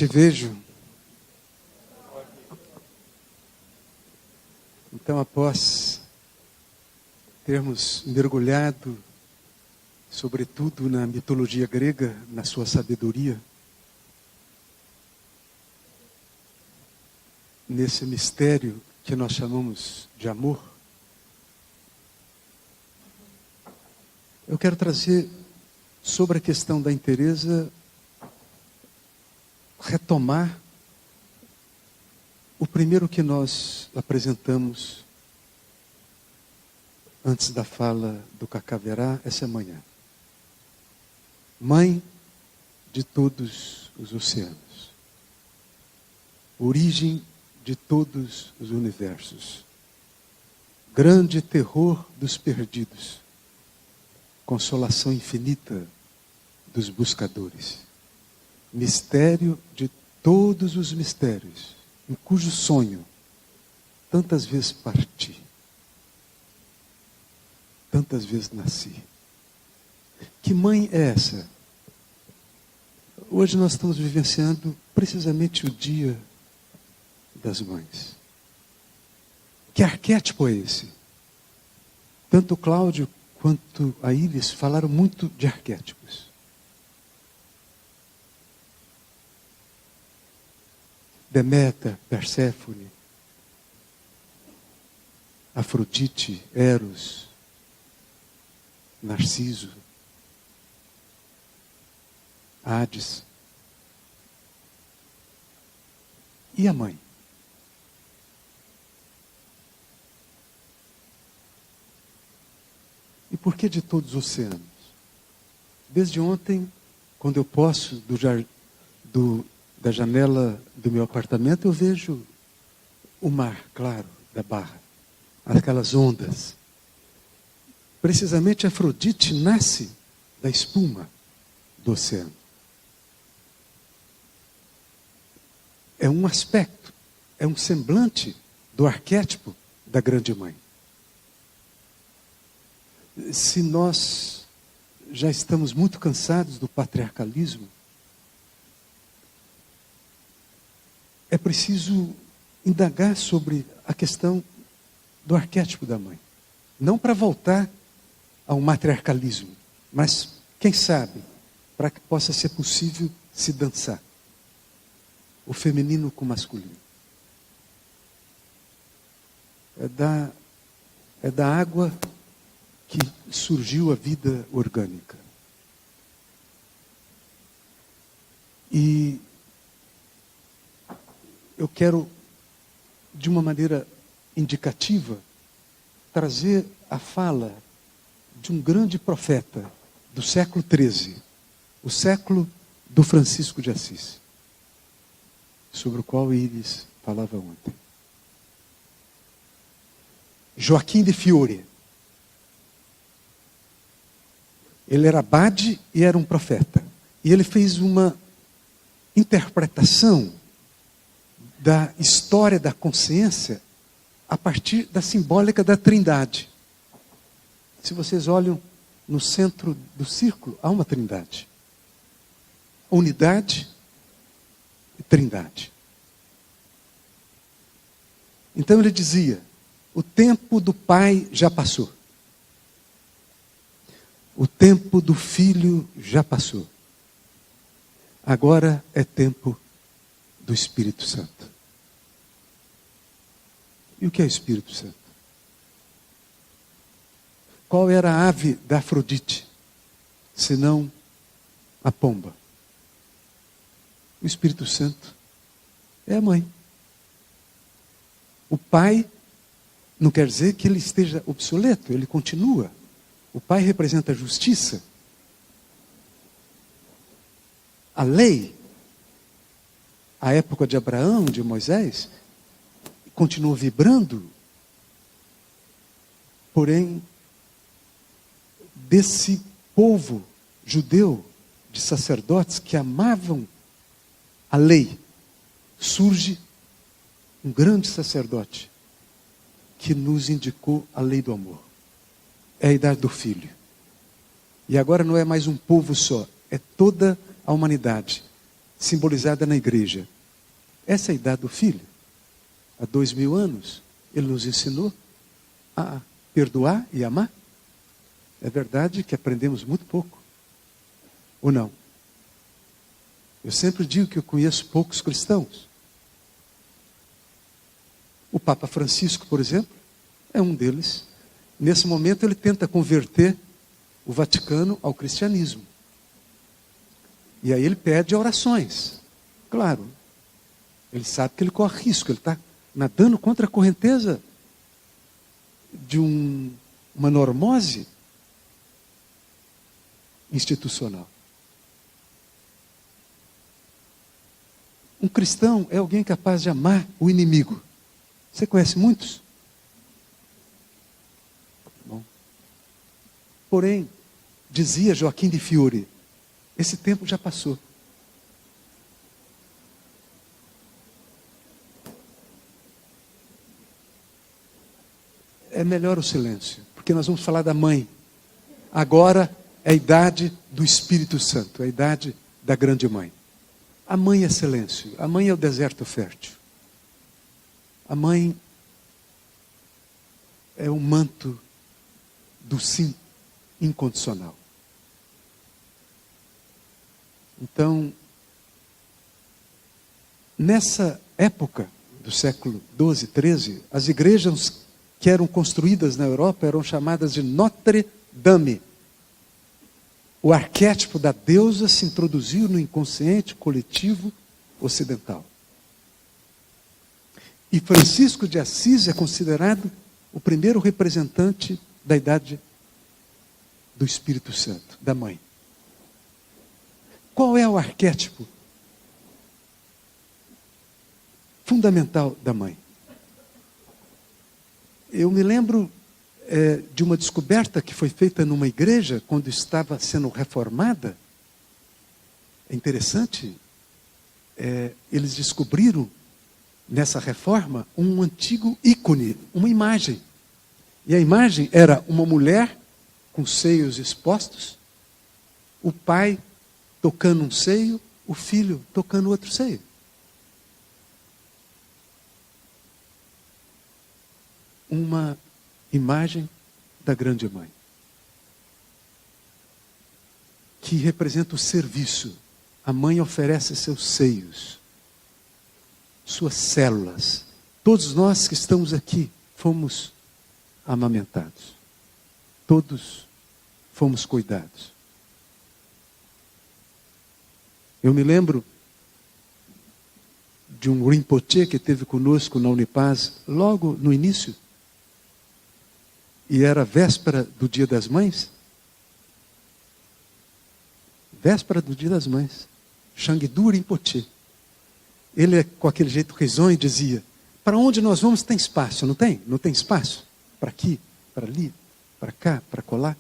te vejo. Então, após termos mergulhado, sobretudo na mitologia grega, na sua sabedoria, nesse mistério que nós chamamos de amor, eu quero trazer sobre a questão da inteireza, retomar o primeiro que nós apresentamos antes da fala do Cacaverá essa manhã. Mãe de todos os oceanos, origem de todos os universos, grande terror dos perdidos, consolação infinita dos buscadores, mistério de todos os mistérios, em cujo sonho tantas vezes parti, tantas vezes nasci. Que mãe é essa? Hoje nós estamos vivenciando precisamente o Dia das Mães. Que arquétipo é esse? Tanto Cláudio quanto a Iris falaram muito de arquétipos. Deméter, Perséfone, Afrodite, Eros, Narciso, Hades. E a mãe? E por que de todos os oceanos? Desde ontem, quando eu posso, da janela do meu apartamento, eu vejo o mar, claro, da Barra. Aquelas ondas. Precisamente Afrodite nasce da espuma do oceano. É um aspecto, é um semblante do arquétipo da grande mãe. Se nós já estamos muito cansados do patriarcalismo, é preciso indagar sobre a questão do arquétipo da mãe. Não para voltar ao matriarcalismo, mas, quem sabe, para que possa ser possível se dançar o feminino com o masculino. É da água que surgiu a vida orgânica. E eu quero, de uma maneira indicativa, trazer a fala de um grande profeta do século XIII, o século do Francisco de Assis, sobre o qual Iris falava ontem. Joaquim de Fiore. Ele era abade e era um profeta. E ele fez uma interpretação da história da consciência a partir da simbólica da Trindade. Se vocês olham no centro do círculo, há uma Trindade. Unidade e Trindade. Então ele dizia: o tempo do Pai já passou. O tempo do Filho já passou. Agora é tempo do Espírito Santo. E o que é o Espírito Santo? Qual era a ave da Afrodite, senão a pomba? O Espírito Santo é a mãe. O Pai não quer dizer que ele esteja obsoleto, ele continua. O Pai representa a justiça. A lei, a época de Abraão, de Moisés, continua vibrando. Porém, desse povo judeu, de sacerdotes que amavam a lei, surge um grande sacerdote que nos indicou a lei do amor. É a idade do Filho. E agora não é mais um povo só, é toda a humanidade simbolizada na igreja. Essa é a idade do filho. Há 2000 anos, ele nos ensinou a perdoar e amar. É verdade que aprendemos muito pouco. Ou não? Eu sempre digo que eu conheço poucos cristãos. O Papa Francisco, por exemplo, é um deles. Nesse momento ele tenta converter o Vaticano ao cristianismo. E aí ele pede orações. Claro, ele sabe que ele corre risco, ele está nadando contra a correnteza de uma normose institucional. Um cristão é alguém capaz de amar o inimigo. Você conhece muitos? Bom. Porém, dizia Joaquim de Fiore, esse tempo já passou. É melhor o silêncio, porque nós vamos falar da mãe. Agora é a idade do Espírito Santo, é a idade da grande mãe. A mãe é silêncio, a mãe é o deserto fértil. A mãe é o manto do sim incondicional. Então, nessa época do século XII, XIII, as igrejas que eram construídas na Europa eram chamadas de Notre Dame. O arquétipo da deusa se introduziu no inconsciente coletivo ocidental. E Francisco de Assis é considerado o primeiro representante da idade do Espírito Santo, da mãe. Qual é o arquétipo fundamental da mãe? Eu me lembro de uma descoberta que foi feita numa igreja quando estava sendo reformada. É interessante, eles descobriram nessa reforma um antigo ícone, uma imagem. E a imagem era uma mulher com seios expostos, o pai tocando um seio, o filho tocando outro seio. Uma imagem da grande mãe, que representa o serviço. A mãe oferece seus seios, suas células. Todos nós que estamos aqui fomos amamentados. Todos fomos cuidados. Eu me lembro de um Rinpoche que esteve conosco na Unipaz logo no início. E era véspera do Dia das Mães. Véspera do Dia das Mães. Shangdu Rinpoche. Ele, com aquele jeito risonho, dizia: para onde nós vamos tem espaço, não tem? Não tem espaço? Para aqui, para ali, para cá, para colar.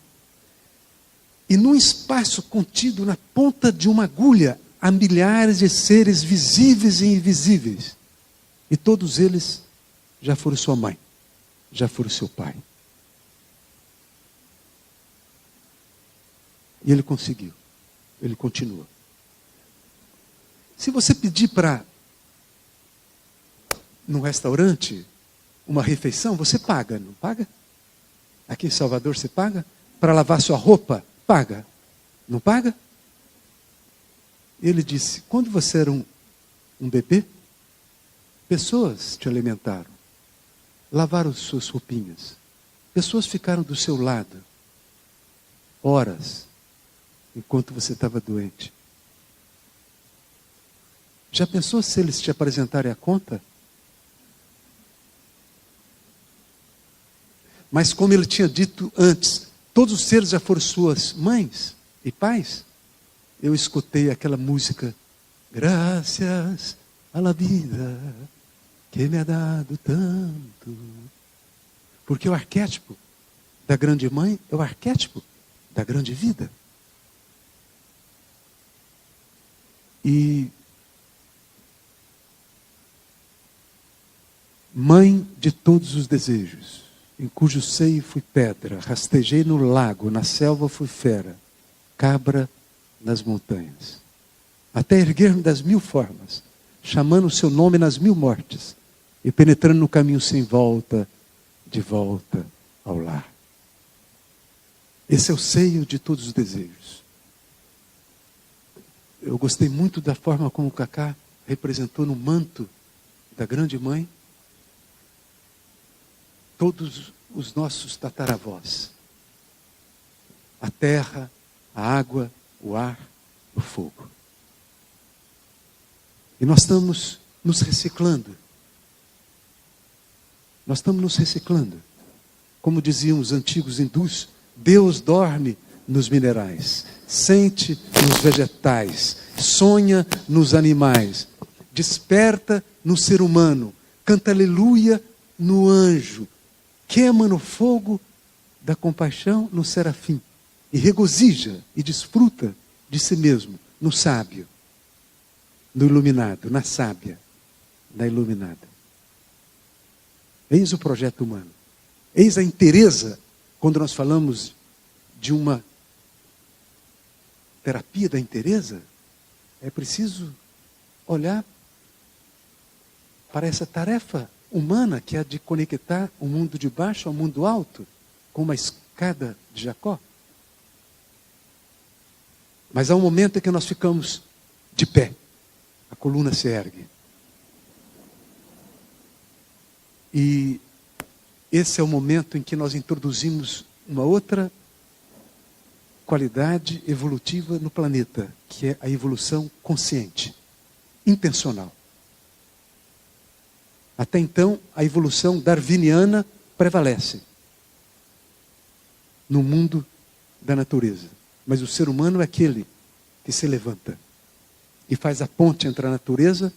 E num espaço contido na ponta de uma agulha, há milhares de seres visíveis e invisíveis. E todos eles já foram sua mãe, já foram seu pai. E ele conseguiu. Ele continua. Se você pedir para, num restaurante, uma refeição, você paga, não paga? Aqui em Salvador você paga? Para lavar sua roupa, paga. Não paga? Ele disse, quando você era um bebê, pessoas te alimentaram, lavaram suas roupinhas, pessoas ficaram do seu lado, horas, enquanto você estava doente. Já pensou se eles te apresentarem a conta? Mas como ele tinha dito antes, todos os seres já foram suas mães e pais. Eu escutei aquela música, graças à la vida que me ha dado tanto. Porque o arquétipo da grande mãe é o arquétipo da grande vida. E mãe de todos os desejos, em cujo seio fui pedra, rastejei no lago, na selva fui fera, cabra nas montanhas. até erguer-me das 1000 formas, chamando o seu nome nas 1000 mortes, e penetrando no caminho sem volta, de volta ao lar. Esse é o seio de todos os desejos. Eu gostei muito da forma como o Cacá representou no manto da grande mãe todos os nossos tataravós. A terra, a água, o ar, o fogo. E nós estamos nos reciclando. Nós estamos nos reciclando. Como diziam os antigos hindus, Deus dorme nos minerais, sente nos vegetais, sonha nos animais, desperta no ser humano, canta aleluia no anjo, queima no fogo da compaixão no serafim, e regozija e desfruta de si mesmo no sábio, no iluminado, na sábia, na iluminada. Eis o projeto humano. Eis a inteireza, quando nós falamos de uma terapia da inteireza, é preciso olhar para essa tarefa humana que é a de conectar o mundo de baixo ao mundo alto, com uma escada de Jacó. Mas há um momento em que nós ficamos de pé, a coluna se ergue. E esse é o momento em que nós introduzimos uma outra qualidade evolutiva no planeta, que é a evolução consciente, intencional. Até então, a evolução darwiniana prevalece no mundo da natureza. Mas o ser humano é aquele que se levanta e faz a ponte entre a natureza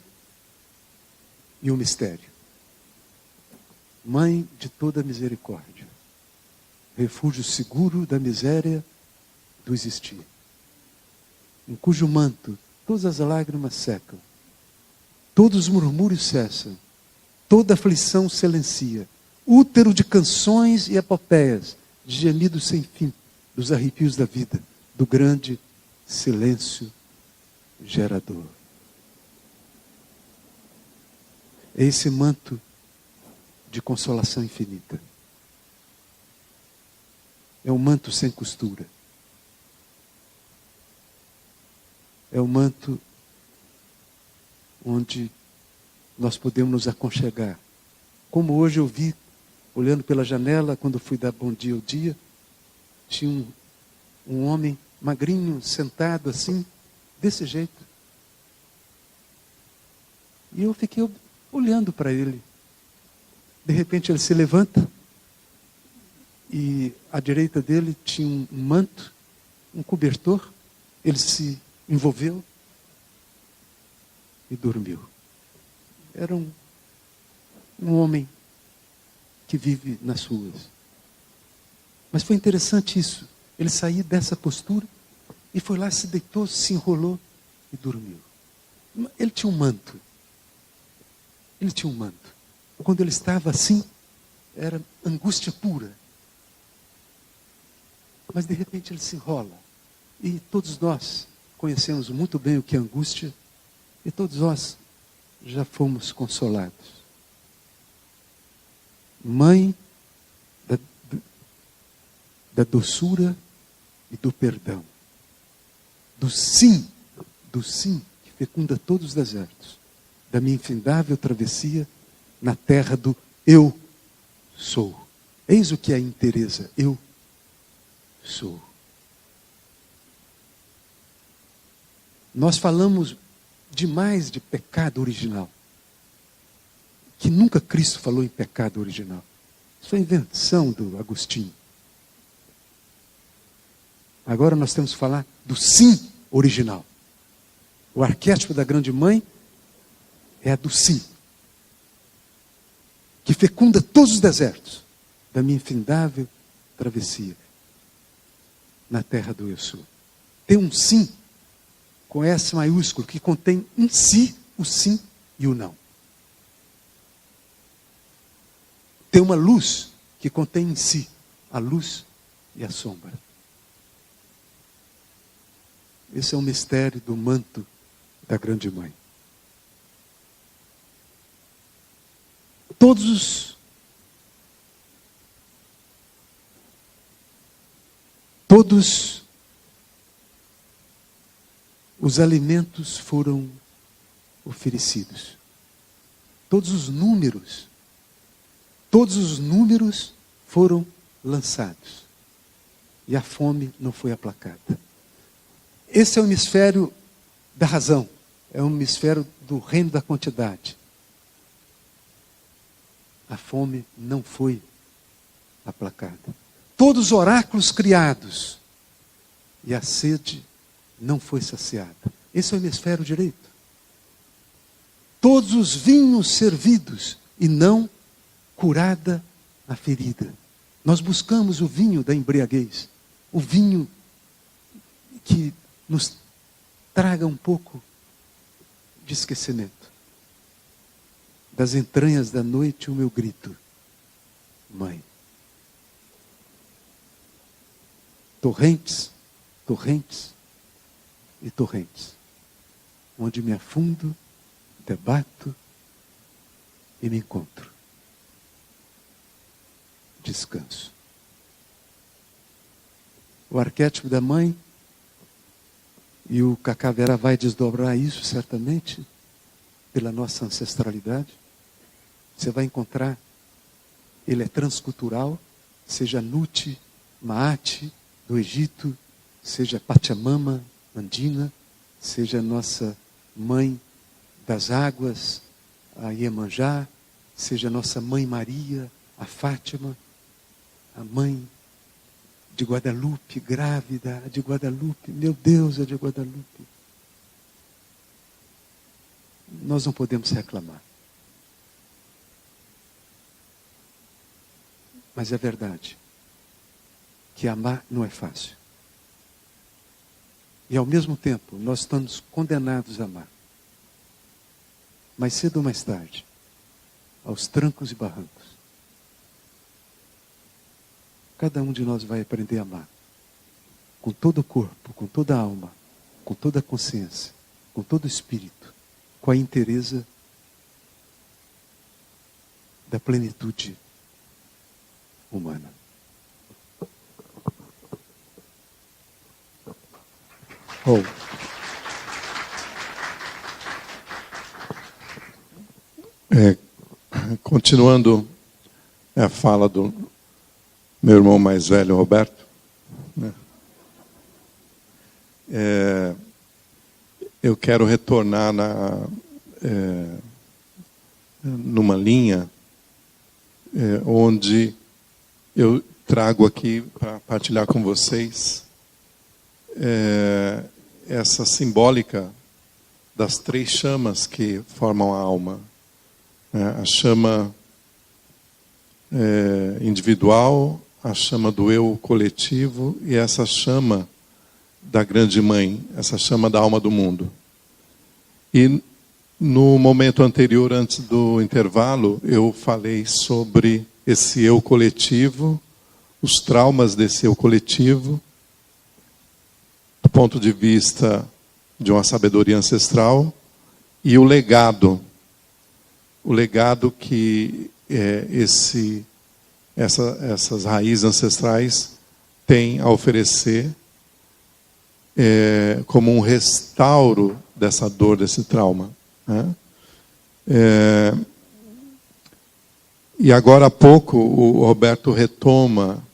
e o mistério. Mãe de toda misericórdia, refúgio seguro da miséria do existir, em cujo manto todas as lágrimas secam, todos os murmúrios cessam, toda aflição silencia, útero de canções e epopeias, de gemidos sem fim, dos arrepios da vida, do grande silêncio gerador. É esse manto de consolação infinita. É um manto sem costura. É um manto onde nós podemos nos aconchegar. Como hoje eu vi, olhando pela janela, quando fui dar bom dia ao dia, tinha um homem magrinho, sentado assim, desse jeito. E eu fiquei olhando para ele. De repente ele se levanta e à direita dele tinha um manto, um cobertor. Ele se envolveu e dormiu. Era um homem que vive nas ruas. Mas foi interessante isso. Ele saiu dessa postura e foi lá, se deitou, se enrolou e dormiu. Ele tinha um manto. Ele tinha um manto. Quando ele estava assim, era angústia pura. Mas de repente ele se enrola. E todos nós conhecemos muito bem o que é angústia. E todos nós já fomos consolados. Mãe da doçura e do perdão. Do sim que fecunda todos os desertos. Da minha infindável travessia na terra do eu sou. Eis o que é a inteireza. Eu sou. Nós falamos demais de pecado original. Que nunca Cristo falou em pecado original. Isso foi invenção do Agostinho. Agora nós temos que falar do sim original. O arquétipo da grande mãe é a do sim, que fecunda todos os desertos da minha infindável travessia na terra do eu sou. Tem um sim com S maiúsculo que contém em si o sim e o não. Tem uma luz que contém em si a luz e a sombra. Esse é o mistério do manto da grande mãe. Todos os alimentos foram oferecidos. Todos os números foram lançados. E a fome não foi aplacada. Esse é o hemisfério da razão. É o hemisfério do reino da quantidade. A fome não foi aplacada. Todos os oráculos criados. E a sede não foi saciada. Esse é o hemisfério direito. Todos os vinhos servidos e não curada a ferida. Nós buscamos o vinho da embriaguez. O vinho que nos traga um pouco de esquecimento. Das entranhas da noite o meu grito. Mãe. Torrentes, torrentes e torrentes. Onde me afundo, debato e me encontro. Descanso. O arquétipo da mãe, e o Cacá Vera vai desdobrar isso certamente, pela nossa ancestralidade. Você vai encontrar, ele é transcultural, seja Nut, Maat, do Egito, seja Pachamama, andina, seja nossa mãe das águas, a Iemanjá, seja nossa mãe Maria, a Fátima, a mãe de Guadalupe, grávida, a de Guadalupe, meu Deus, a de Guadalupe. Nós não podemos reclamar. Mas é verdade que amar não é fácil. E ao mesmo tempo, nós estamos condenados a amar. Mais cedo ou mais tarde, aos trancos e barrancos, cada um de nós vai aprender a amar. Com todo o corpo, com toda a alma, com toda a consciência, com todo o espírito, com a inteireza da plenitude humana. Bom, continuando a fala do meu irmão mais velho, Roberto, né? Eu quero retornar numa linha onde eu trago aqui para partilhar com vocês essa simbólica das três chamas que formam a alma. A chama individual, a chama do eu coletivo e essa chama da grande mãe, essa chama da alma do mundo. E no momento anterior, antes do intervalo, eu falei sobre esse eu coletivo, os traumas desse eu coletivo, do ponto de vista de uma sabedoria ancestral, e o legado que essas raízes ancestrais têm a oferecer como um restauro dessa dor, desse trauma, né? E agora há pouco o Roberto retoma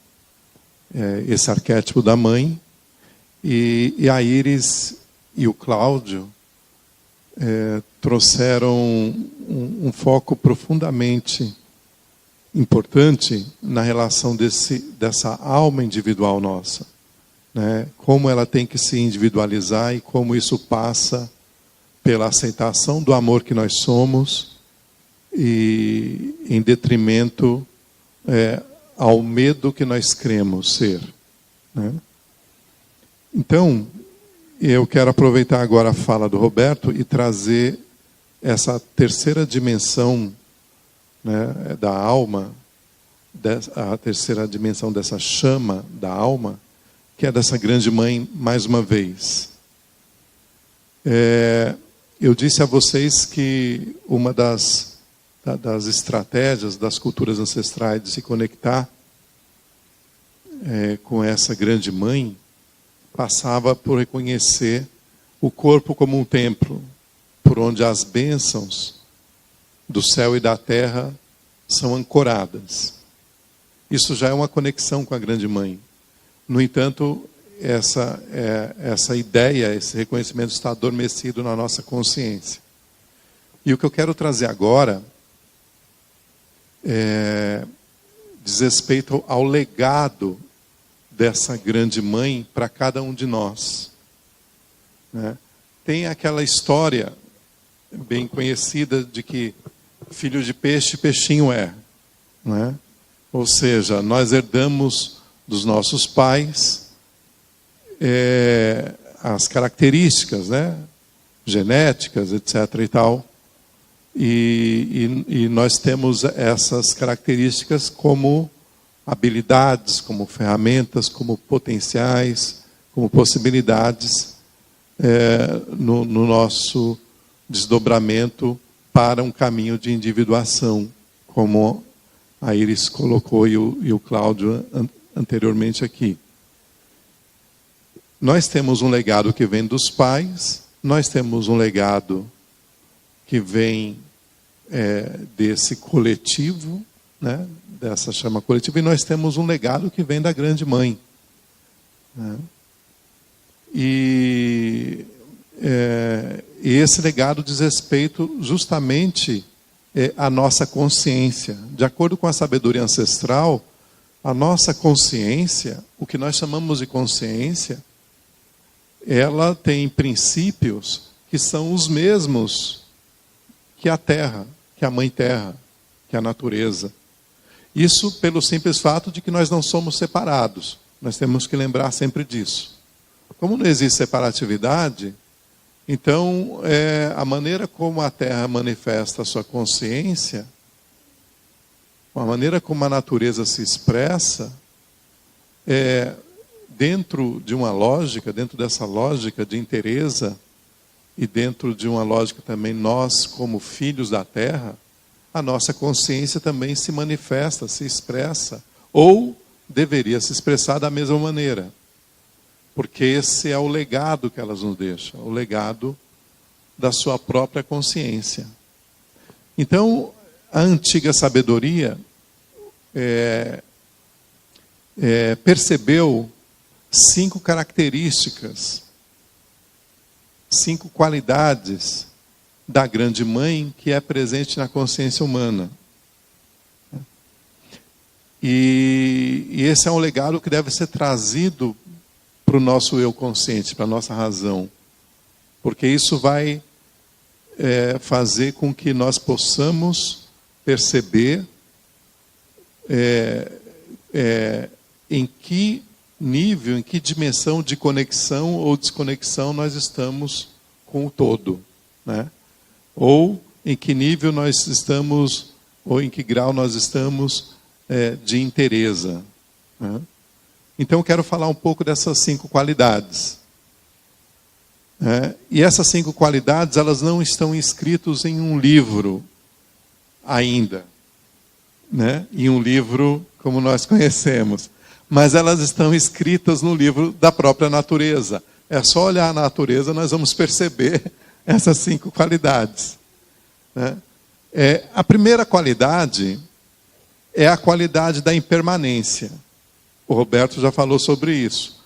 esse arquétipo da mãe, e a Iris e o Cláudio trouxeram um foco profundamente importante na relação dessa alma individual nossa, né? Como ela tem que se individualizar e como isso passa pela aceitação do amor que nós somos e em detrimento ao medo que nós cremos ser, né? Então, eu quero aproveitar agora a fala do Roberto e trazer essa terceira dimensão, né, da alma, a terceira dimensão dessa chama da alma, que é dessa grande mãe mais uma vez. Eu disse a vocês que uma das estratégias das culturas ancestrais de se conectar com essa grande mãe passava por reconhecer o corpo como um templo, por onde as bênçãos do céu e da terra são ancoradas. Isso já é uma conexão com a grande mãe. No entanto, essa ideia, esse reconhecimento está adormecido na nossa consciência. E o que eu quero trazer agora diz respeito ao legado dessa grande mãe para cada um de nós. Né? Tem aquela história bem conhecida de que filho de peixe, peixinho é. Né? Ou seja, nós herdamos dos nossos pais as características, né? Genéticas, etc. e tal. E nós temos essas características como habilidades, como ferramentas, como potenciais, como possibilidades no nosso desdobramento para um caminho de individuação, como a Iris colocou e o Cláudio anteriormente aqui. Nós temos um legado que vem dos pais, nós temos um legado que vem desse coletivo, né, dessa chama coletiva, e nós temos um legado que vem da grande mãe. Né? E esse legado diz respeito justamente à nossa consciência. De acordo com a sabedoria ancestral, a nossa consciência, o que nós chamamos de consciência, ela tem princípios que são os mesmos que a terra, que a mãe terra, que a natureza. Isso pelo simples fato de que nós não somos separados. Nós temos que lembrar sempre disso. Como não existe separatividade, então a maneira como a terra manifesta a sua consciência, a maneira como a natureza se expressa, dentro de uma lógica, dentro dessa lógica de inteireza, e dentro de uma lógica também, nós como filhos da terra, a nossa consciência também se manifesta, se expressa, ou deveria se expressar da mesma maneira. Porque esse é o legado que elas nos deixam, o legado da sua própria consciência. Então, a antiga sabedoria percebeu 5 características, 5 qualidades da grande mãe que é presente na consciência humana. E esse é um legado que deve ser trazido para o nosso eu consciente, para a nossa razão. Porque isso vai fazer com que nós possamos perceber em que nível, em que dimensão de conexão ou desconexão nós estamos com o todo, né? Ou em que nível nós estamos, ou em que grau nós estamos de inteireza. Né? Então eu quero falar um pouco dessas 5 qualidades. E essas 5 qualidades, elas não estão escritas em um livro ainda, né? Em um livro como nós conhecemos. Mas elas estão escritas no livro da própria natureza. É só olhar a natureza, nós vamos perceber essas 5 qualidades. Né? A primeira qualidade é a qualidade da impermanência. O Roberto já falou sobre isso.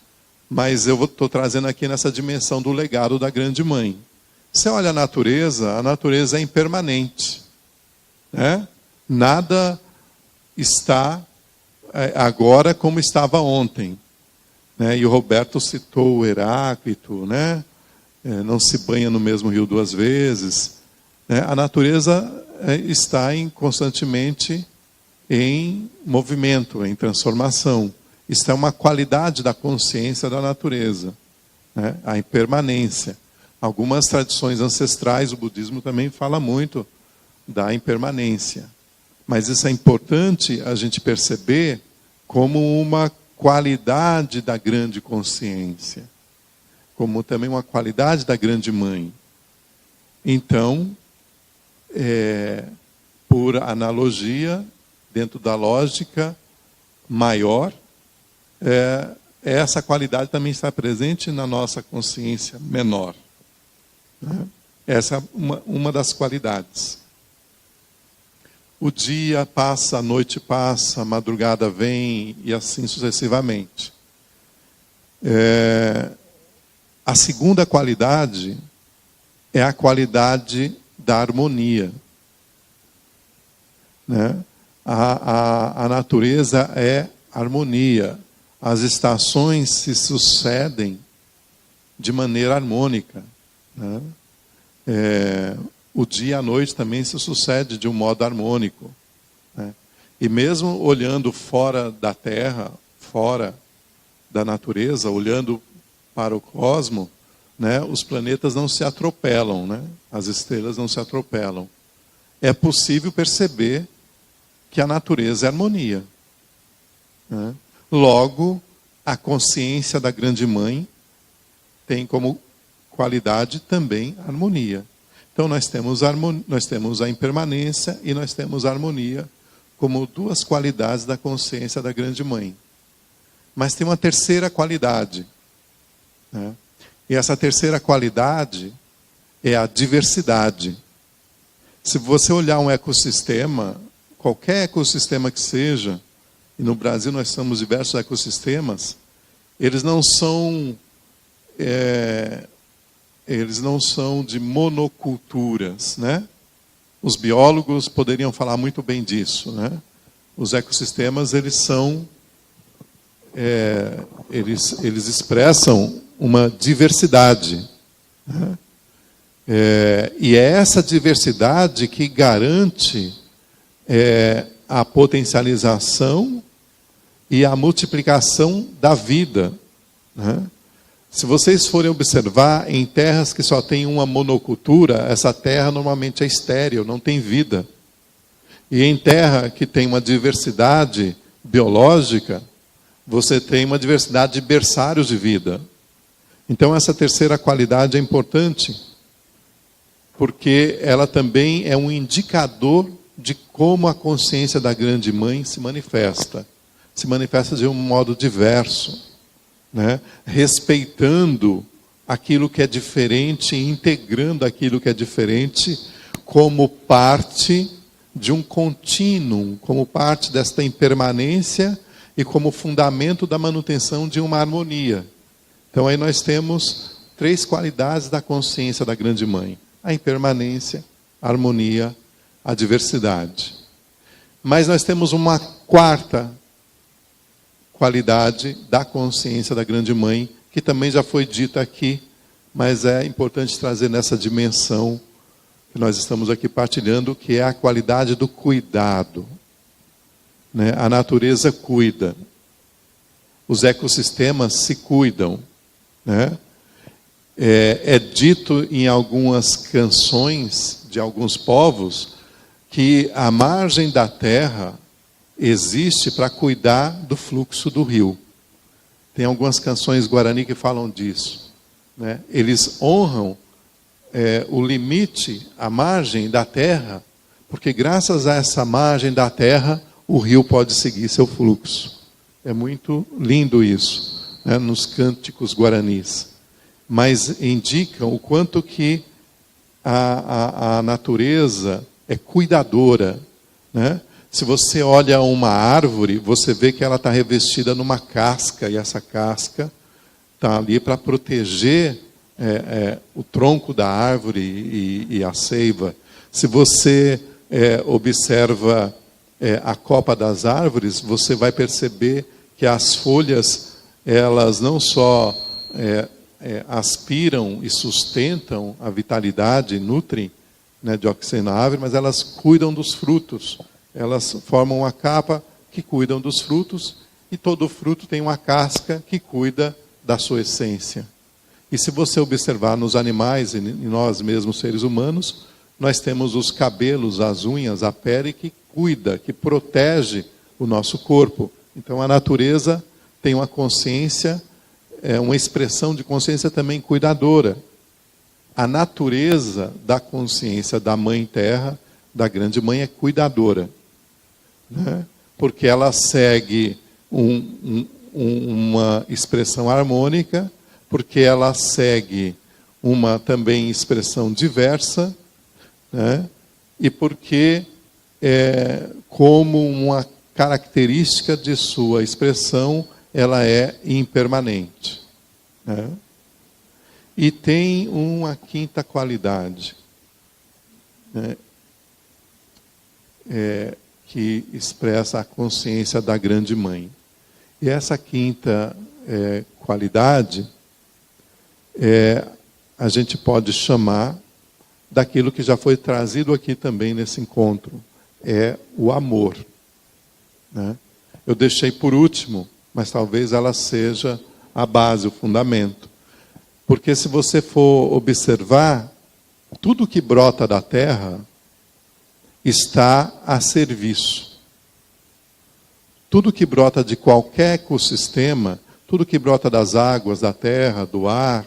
Mas eu estou trazendo aqui nessa dimensão do legado da grande mãe. Você olha a natureza é impermanente. Né? Nada está agora como estava ontem. Né? E o Roberto citou o Heráclito, né? Não se banha no mesmo rio 2 vezes. Né? A natureza está constantemente em movimento, em transformação. Isso é uma qualidade da consciência da natureza, né? A impermanência. Algumas tradições ancestrais, o budismo também fala muito da impermanência. Mas isso é importante a gente perceber como uma qualidade da grande consciência, como também uma qualidade da grande mãe. Então, por analogia, dentro da lógica maior, essa qualidade também está presente na nossa consciência menor. Né? Essa é uma das qualidades. O dia passa, a noite passa, a madrugada vem, e assim sucessivamente. A segunda qualidade é a qualidade da harmonia. Né? A natureza é harmonia. As estações se sucedem de maneira harmônica. Né? O dia e a noite também se sucede de um modo harmônico. Né? E mesmo olhando fora da Terra, fora da natureza, olhando para o cosmos, né, os planetas não se atropelam, né? As estrelas não se atropelam. É possível perceber que a natureza é harmonia. Né? Logo, a consciência da Grande Mãe tem como qualidade também harmonia. Então nós temos a impermanência e nós temos a harmonia como duas qualidades da consciência da Grande Mãe. Mas tem uma terceira qualidade. Né? E essa terceira qualidade é a diversidade. Se você olhar um ecossistema, qualquer ecossistema que seja, e no Brasil nós temos diversos ecossistemas, eles não são de monoculturas, né? Os biólogos poderiam falar muito bem disso, né? Os ecossistemas, eles expressam uma diversidade, né? E é essa diversidade que garante a potencialização e a multiplicação da vida. Né? Se vocês forem observar, em terras que só tem uma monocultura, essa terra normalmente é estéril, não tem vida. E em terra que tem uma diversidade biológica, você tem uma diversidade de berçários de vida. Então essa terceira qualidade é importante, porque ela também é um indicador de como a consciência da Grande Mãe se manifesta. Se manifesta de um modo diverso, né? Respeitando aquilo que é diferente, integrando aquilo que é diferente como parte de um contínuo, como parte desta impermanência e como fundamento da manutenção de uma harmonia. Então aí nós temos 3 qualidades da consciência da Grande Mãe: a impermanência, a harmonia, a diversidade. Mas nós temos uma quarta qualidade da consciência da Grande Mãe, que também já foi dita aqui, mas é importante trazer nessa dimensão que nós estamos aqui partilhando, que é a qualidade do cuidado. Né? A natureza cuida. Os ecossistemas se cuidam. Né? É dito em algumas canções de alguns povos que a margem da terra existe para cuidar do fluxo do rio. Tem algumas canções guarani que falam disso. Né? Eles honram o limite, a margem da terra, porque graças a essa margem da terra, o rio pode seguir seu fluxo. É muito lindo isso, né? Nos cânticos guaranis. Mas indicam o quanto que a natureza é cuidadora. Né? Se você olha uma árvore, você vê que ela está revestida numa casca, e essa casca está ali para proteger o tronco da árvore e a seiva. Se você observa a copa das árvores, você vai perceber que as folhas, elas não só aspiram e sustentam a vitalidade, nutrem, né, de oxigênio na árvore, mas elas cuidam dos frutos. Elas formam uma capa que cuidam dos frutos, e todo fruto tem uma casca que cuida da sua essência. E se você observar nos animais e nós mesmos, seres humanos, nós temos os cabelos, as unhas, a pele que cuida, que protege o nosso corpo. Então a natureza tem uma consciência, uma expressão de consciência também cuidadora. a natureza da consciência da Mãe Terra, da Grande Mãe, é cuidadora, né? Porque ela segue uma expressão harmônica, porque ela segue uma também expressão diversa, né? E porque, como uma característica de sua expressão, ela é impermanente, né? E tem uma quinta qualidade, né, que expressa a consciência da Grande Mãe. E essa quinta qualidade a gente pode chamar daquilo que já foi trazido aqui também nesse encontro, é o amor, né? Eu deixei por último, mas talvez ela seja a base, o fundamento. Porque se você for observar, tudo que brota da terra está a serviço. Tudo que brota de qualquer ecossistema, tudo que brota das águas, da terra, do ar,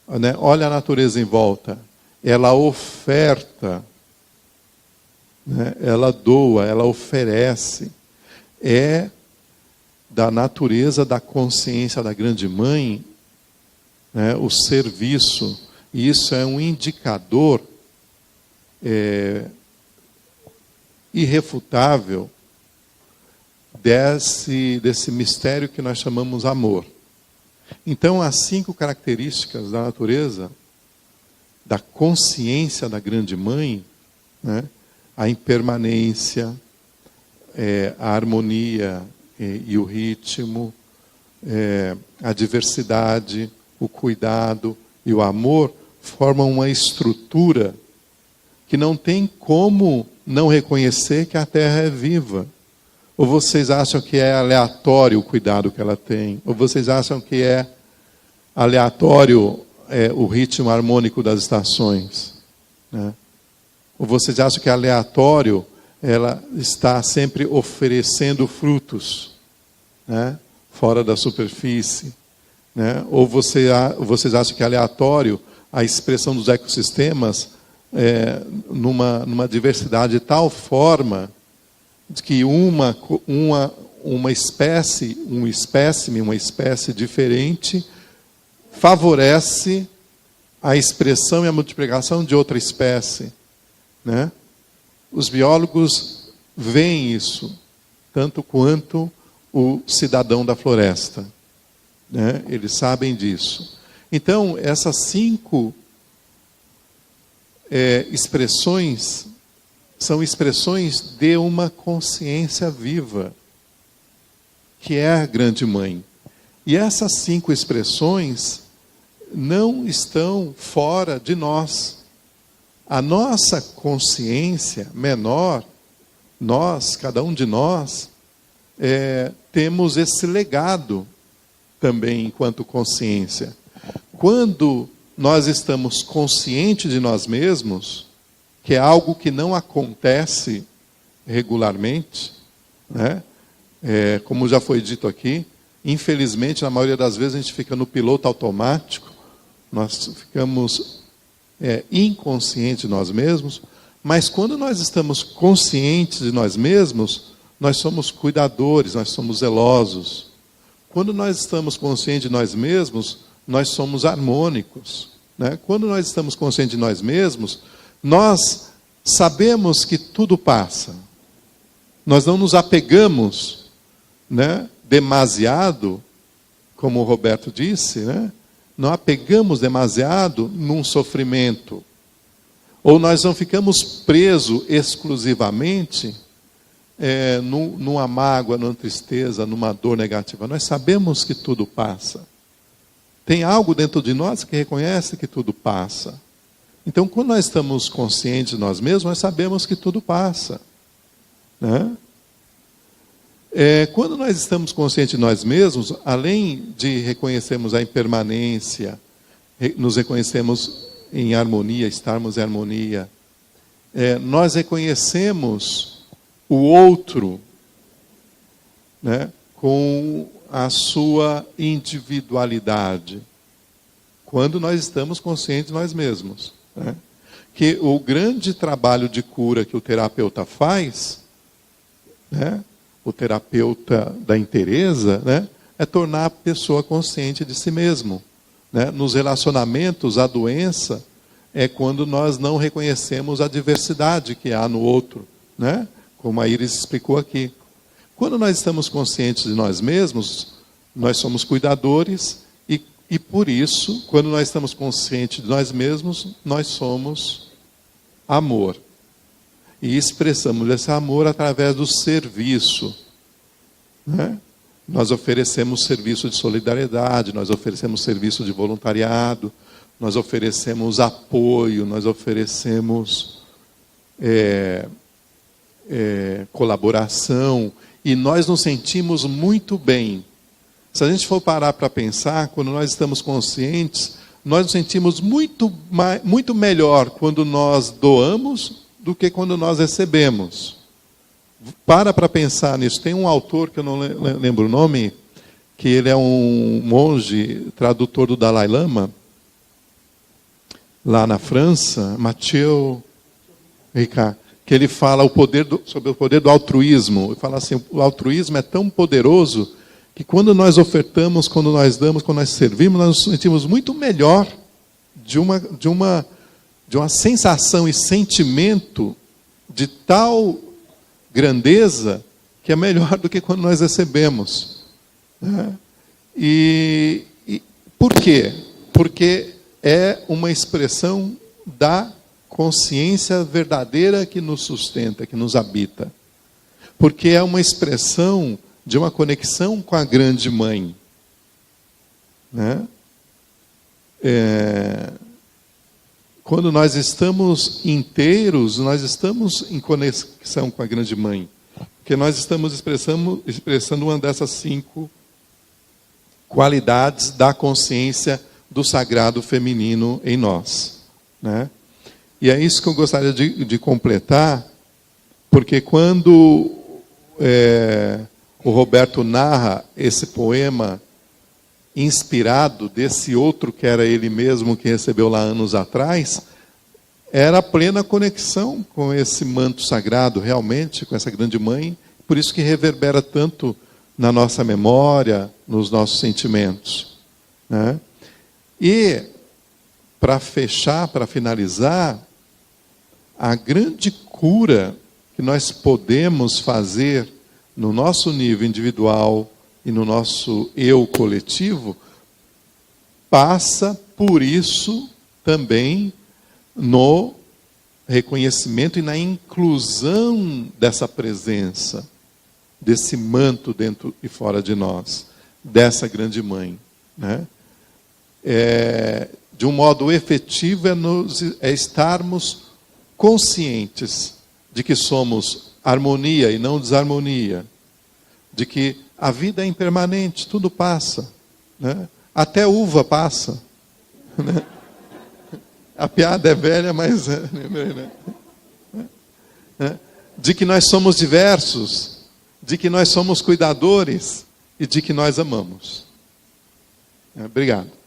né? Olha a natureza em volta. Ela oferta, né? Ela doa, ela oferece. É da natureza da consciência da Grande Mãe, né, o serviço. E isso é um indicador irrefutável desse mistério que nós chamamos amor. Então, as 5 características da natureza, da consciência da Grande Mãe, né, a impermanência, a harmonia e o ritmo, a diversidade, o cuidado e o amor, formam uma estrutura que não tem como não reconhecer que a Terra é viva. Ou vocês acham que é aleatório o cuidado que ela tem? Ou vocês acham que é aleatório o ritmo harmônico das estações, né? Ou vocês acham que é aleatório ela está sempre oferecendo frutos, né, fora da superfície, né? Ou vocês acham que é aleatório a expressão dos ecossistemas numa diversidade de tal forma de que uma espécie, um espécime, uma espécie diferente favorece a expressão e a multiplicação de outra espécie, né? Os biólogos veem isso tanto quanto o cidadão da floresta, né? Eles sabem disso. Então, essas 5 expressões são expressões de uma consciência viva, que é a Grande Mãe. E essas 5 expressões não estão fora de nós. A nossa consciência menor, nós, cada um de nós, temos esse legado também enquanto consciência. Quando nós estamos conscientes de nós mesmos, que é algo que não acontece regularmente, né? Como já foi dito aqui, infelizmente, na maioria das vezes, a gente fica no piloto automático, nós ficamos inconscientes de nós mesmos, mas quando nós estamos conscientes de nós mesmos, nós somos cuidadores, nós somos zelosos. Quando nós estamos conscientes de nós mesmos, nós somos harmônicos, né? Quando nós estamos conscientes de nós mesmos, nós sabemos que tudo passa. Nós não nos apegamos, né, demasiado, como o Roberto disse, né? Não apegamos demasiado num sofrimento. Ou nós não ficamos presos exclusivamente numa mágoa, numa tristeza, numa dor negativa. Nós sabemos que tudo passa. Tem algo dentro de nós que reconhece que tudo passa. Então, quando nós estamos conscientes de nós mesmos, nós sabemos que tudo passa, né? Quando nós estamos conscientes de nós mesmos, além de reconhecermos a impermanência, nos reconhecemos em harmonia, estarmos em harmonia, nós reconhecemos o outro, né, com a sua individualidade, quando nós estamos conscientes de nós mesmos, né? Que o grande trabalho de cura que o terapeuta faz, né, o terapeuta da inteireza, né, é tornar a pessoa consciente de si mesmo, né? Nos relacionamentos, a doença é quando nós não reconhecemos a diversidade que há no outro, né? Como a Iris explicou aqui. Quando nós estamos conscientes de nós mesmos, nós somos cuidadores e por isso, quando nós estamos conscientes de nós mesmos, nós somos amor. E expressamos esse amor através do serviço, né? Nós oferecemos serviço de solidariedade, nós oferecemos serviço de voluntariado, nós oferecemos apoio, nós oferecemos colaboração, e nós nos sentimos muito bem. Se a gente for parar para pensar, quando nós estamos conscientes, nós nos sentimos muito melhor quando nós doamos do que quando nós recebemos. Para pensar nisso. Tem um autor, que eu não lembro o nome, que ele é um monge, tradutor do Dalai Lama, lá na França, Mathieu Ricard, que ele fala sobre o poder do altruísmo. Ele fala assim, o altruísmo é tão poderoso que quando nós ofertamos, quando nós damos, quando nós servimos, nós nos sentimos muito melhor de uma sensação e sentimento de tal grandeza que é melhor do que quando nós recebemos, né? E por quê? Porque é uma expressão da consciência verdadeira que nos sustenta, que nos habita. Porque é uma expressão de uma conexão com a grande mãe, né? Quando nós estamos inteiros, nós estamos em conexão com a grande mãe, porque nós estamos expressando uma dessas 5 qualidades da consciência do sagrado feminino em nós, né? E é isso que eu gostaria de completar, porque quando o Roberto narra esse poema inspirado desse outro que era ele mesmo, que recebeu lá anos atrás, era a plena conexão com esse manto sagrado, realmente, com essa grande mãe, por isso que reverbera tanto na nossa memória, nos nossos sentimentos, né? E, para fechar, para finalizar, a grande cura que nós podemos fazer no nosso nível individual e no nosso eu coletivo, passa por isso também no reconhecimento e na inclusão dessa presença, desse manto dentro e fora de nós, dessa grande mãe, né? De um modo efetivo é estarmos conscientes de que somos harmonia e não desarmonia, de que a vida é impermanente, tudo passa, né? Até uva passa, né? A piada é velha, mas de que nós somos diversos, de que nós somos cuidadores e de que nós amamos. Obrigado.